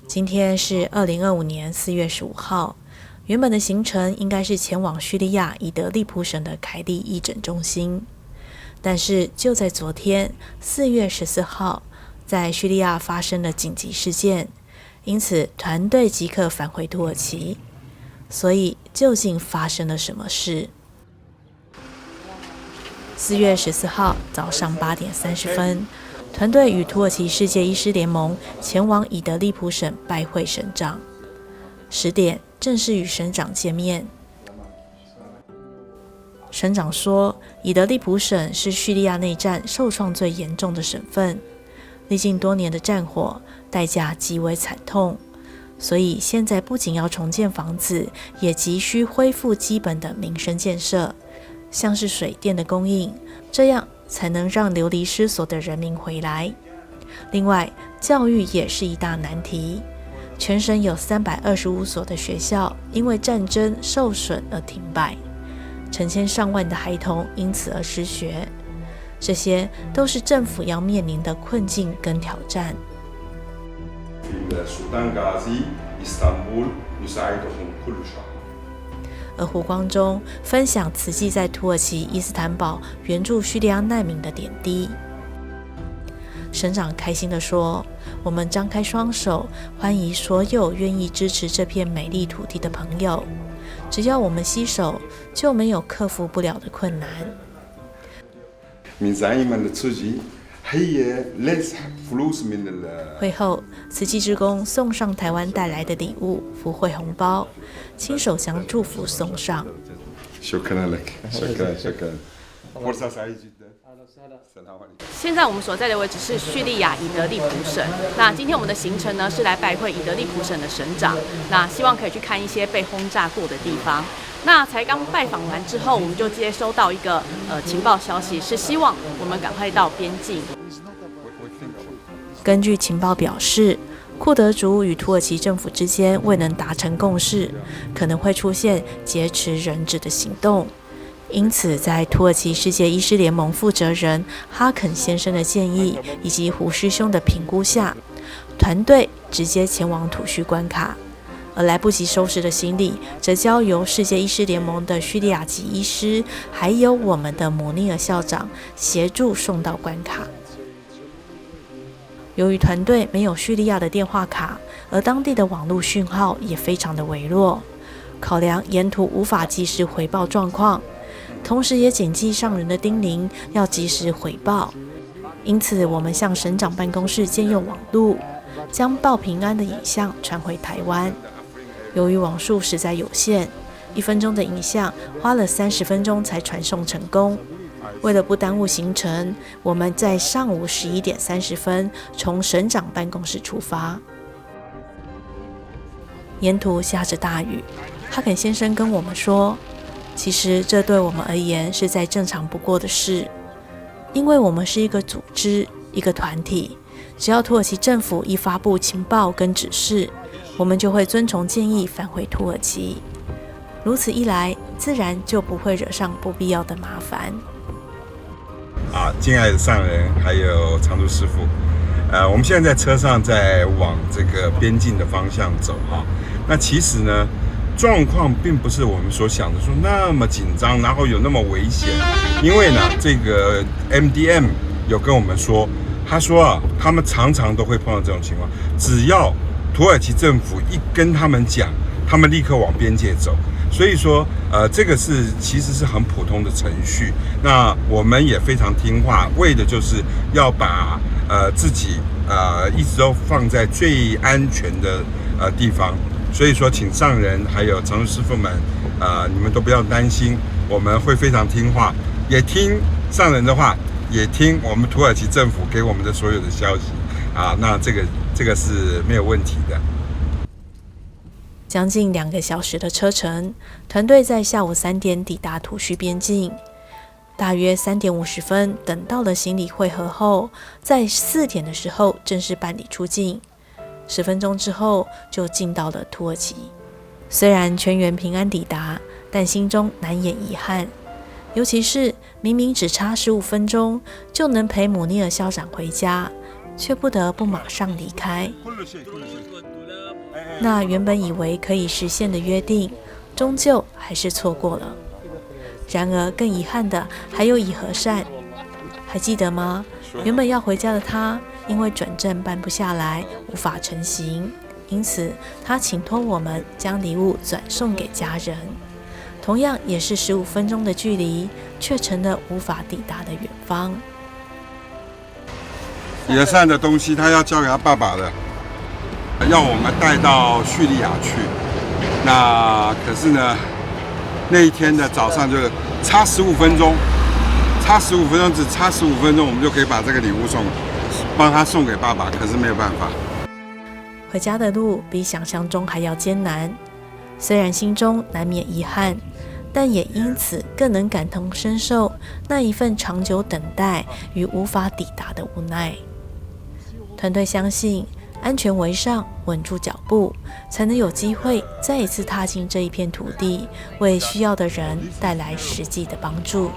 今天是2025年4月15号，原本的行程应该是前往叙利亚以德利卜省的凯利义诊中心，但是就在昨天4月14号，在叙利亚发生了紧急事件，因此团队即刻返回土耳其。所以究竟发生了什么事？4月14号早上8点30分，团队与土耳其世界医师联盟前往以德利卜省拜会省长。10点正式与省长见面。省长说，以德利卜省是叙利亚内战受创最严重的省份，历经多年的战火，代价极为惨痛。所以现在不仅要重建房子，也急需恢复基本的民生建设，像是水电的供应，这样才能让流离失所的人民回来。另外，教育也是一大难题，全省有325所的学校因为战争受损而停摆，成千上万的孩童因此而失学，这些都是政府要面临的困境跟挑战。而胡光中分享慈济在土耳其伊斯坦堡援助叙利亚难民的点滴。省长开心地说，我们张开双手，欢迎所有愿意支持这片美丽土地的朋友，只要我们携手，就没有克服不了的困难。会后，慈济志工送上台湾带来的礼物福慧红包，亲手将祝福送上。现在我们所在的位置是叙利亚以德利卜省。那今天我们的行程呢是来拜会以德利卜省的省长，那希望可以去看一些被轰炸过的地方。那才刚拜访完之后，我们就接收到一个情报消息，是希望我们赶快到边境。根据情报表示，库德族与土耳其政府之间未能达成共识，可能会出现劫持人质的行动。因此，在土耳其世界医师联盟负责人哈肯先生的建议以及胡师兄的评估下，团队直接前往土叙关卡，而来不及收拾的行李，则交由世界医师联盟的叙利亚籍医师，还有我们的姆尼尔校长协助送到关卡。由于团队没有叙利亚的电话卡，而当地的网络讯号也非常的微弱，考量沿途无法及时回报状况，同时也谨记上人的叮咛，要及时回报。因此，我们向省长办公室借用网路，将报平安的影像传回台湾。由于网速实在有限，1分钟的影像花了30分钟才传送成功。为了不耽误行程，我们在上午11点30分从省长办公室出发。沿途下着大雨，哈肯先生跟我们说，其实这对我们而言是再正常不过的事，因为我们是一个组织，一个团体，只要土耳其政府一发布情报跟指示，我们就会遵从建议返回土耳其。如此一来，自然就不会惹上不必要的麻烦。敬爱的上人还有常住师父，我们现在在车上在往这个边境的方向走哈。那其实呢，状况并不是我们所想的说那么紧张，然后有那么危险。因为呢，这个 MDM 有跟我们说，他说他们常常都会碰到这种情况，只要土耳其政府一跟他们讲，他们立刻往边界走。所以说，这个其实是很普通的程序。那我们也非常听话，为的就是要把自己一直都放在最安全的地方。所以说，请上人还有常住师父们，你们都不要担心，我们会非常听话，也听上人的话，也听我们土耳其政府给我们的所有的消息那这个是没有问题的。将近2个小时的车程，团队在下午3点抵达土叙边境。大约3点50分，等到了行李汇合后，在4点的时候正式办理出境。10分钟之后，就进到了土耳其。虽然全员平安抵达，但心中难掩遗憾。尤其是明明只差15分钟就能陪姆尼尔校长回家，却不得不马上离开。那原本以为可以实现的约定，终究还是错过了。然而更遗憾的还有乙和善，还记得吗？原本要回家的他，因为转正办不下来，无法成行，因此他请托我们将礼物转送给家人。同样也是15分钟的距离，却成了无法抵达的远方。乙和善的东西他要交给他爸爸的，要我们带到叙利亚去。那可是呢，那一天的早上就是差15分钟，只差15分钟，我们就可以把这个礼物帮他送给爸爸。可是没有办法，回家的路比想象中还要艰难。虽然心中难免遗憾，但也因此更能感同身受那一份长久等待与无法抵达的无奈。团队相信，安全为上，稳住脚步，才能有机会再一次踏进这一片土地，为需要的人带来实际的帮助。